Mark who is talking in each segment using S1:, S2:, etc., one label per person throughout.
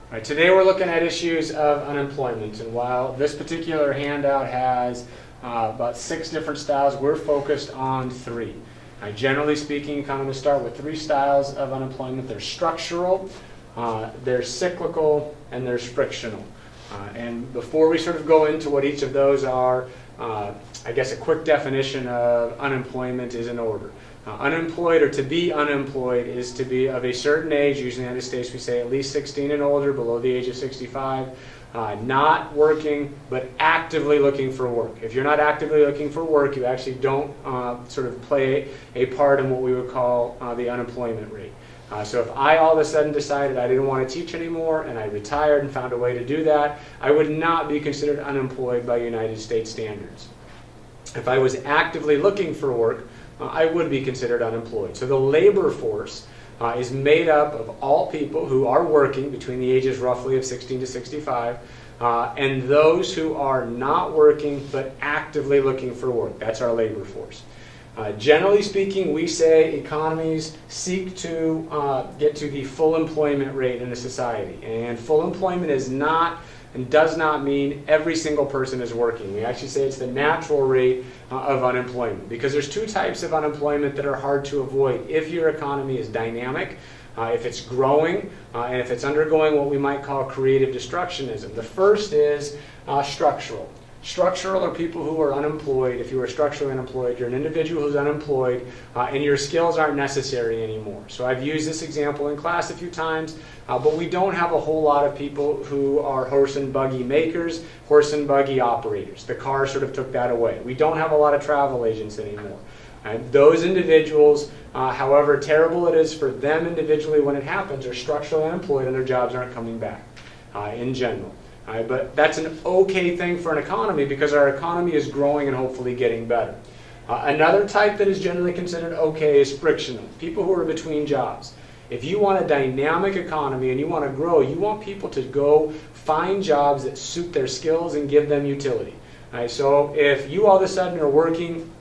S1: All right, today we're looking at issues of unemployment, and while this particular handout has about 6 different styles, we're focused on 3. Generally speaking, kind of start with 3 styles of unemployment. There's structural, there's cyclical, and there's frictional. And before we sort of go into what each of those are, I guess a quick definition of unemployment is in order. Unemployed, or to be unemployed, is to be of a certain age. Usually in the United States we say at least 16 and older, below the age of 65. Not working, but actively looking for work. If you're not actively looking for work, you actually don't sort of play a part in what we would call the unemployment rate. So if I all of a sudden decided I didn't want to teach anymore and I retired and found a way to do that, I would not be considered unemployed by United States standards. If I was actively looking for work, I would be considered unemployed. So the labor force is made up of all people who are working between the ages roughly of 16 to 65, and those who are not working but actively looking for work. That's our labor force. Generally speaking, we say economies seek to get to the full employment rate in a society. And full employment is not and does not mean every single person is working. We actually say it's the natural rate of unemployment, because there's 2 types of unemployment that are hard to avoid if your economy is dynamic, if it's growing, and if it's undergoing what we might call creative destructionism. The first is structural. Structural are people who are unemployed. If you are structurally unemployed, you're an individual who's unemployed and your skills aren't necessary anymore. So I've used this example in class a few times, but we don't have a whole lot of people who are horse and buggy makers, horse and buggy operators. The car sort of took that away. We don't have a lot of travel agents anymore. And those individuals, however terrible it is for them individually when it happens, are structurally unemployed and their jobs aren't coming back in general. But that's an okay thing for an economy because our economy is growing and hopefully getting better. Another type that is generally considered okay is frictional, people who are between jobs. If you want a dynamic economy and you want to grow, you want people to go find jobs that suit their skills and give them utility. So if you all of a sudden are working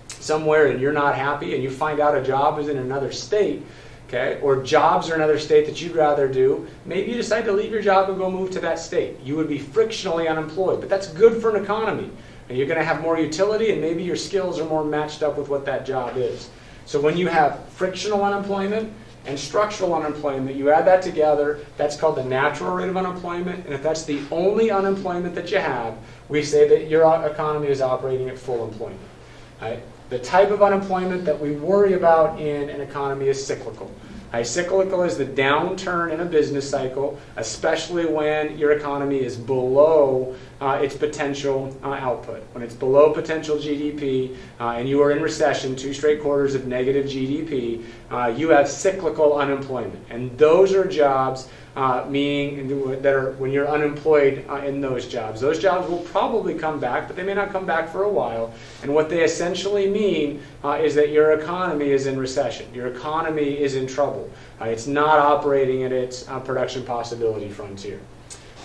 S1: somewhere and you're not happy and you find out a job is in another state, okay, or jobs are another state that you'd rather do, maybe you decide to leave your job and go move to that state. You would be frictionally unemployed, but that's good for an economy. And you're going to have more utility and maybe your skills are more matched up with what that job is. So when you have frictional unemployment and structural unemployment, you add that together, that's called the natural rate of unemployment. And if that's the only unemployment that you have, we say that your economy is operating at full employment. The type of unemployment that we worry about in an economy is cyclical. Cyclical is the downturn in a business cycle, especially when your economy is below its potential output. When it's below potential GDP and you are in recession, 2 straight quarters of negative GDP, you have cyclical unemployment. And those are jobs meaning that are when you're unemployed in those jobs. Those jobs will probably come back, but they may not come back for a while. And what they essentially mean is that your economy is in recession. Your economy is in trouble. It's not operating at its production possibility frontier.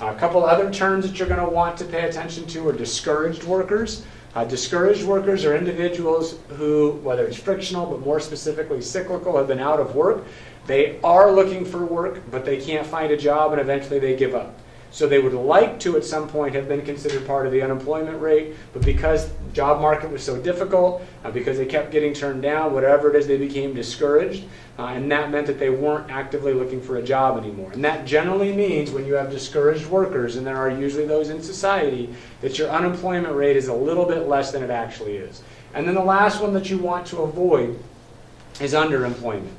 S1: A couple other terms that you're going to want to pay attention to are discouraged workers. Discouraged workers are individuals who, whether it's frictional but more specifically cyclical, have been out of work. They are looking for work, but they can't find a job and eventually they give up. So they would like to at some point have been considered part of the unemployment rate, but because the job market was so difficult, because they kept getting turned down, whatever it is, they became discouraged, and that meant that they weren't actively looking for a job anymore. And that generally means when you have discouraged workers, and there are usually those in society, that your unemployment rate is a little bit less than it actually is. And then the last one that you want to avoid is underemployment.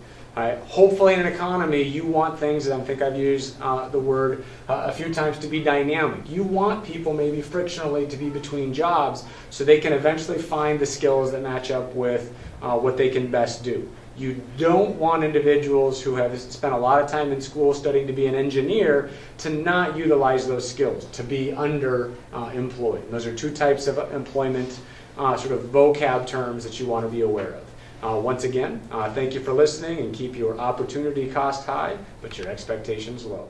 S1: Hopefully in an economy you want things, and I think I've used the word a few times, to be dynamic. You want people maybe frictionally to be between jobs so they can eventually find the skills that match up with what they can best do. You don't want individuals who have spent a lot of time in school studying to be an engineer to not utilize those skills, to be underemployed. Those are 2 types of employment sort of vocab terms that you want to be aware of. Once again, thank you for listening, and keep your opportunity cost high, but your expectations low.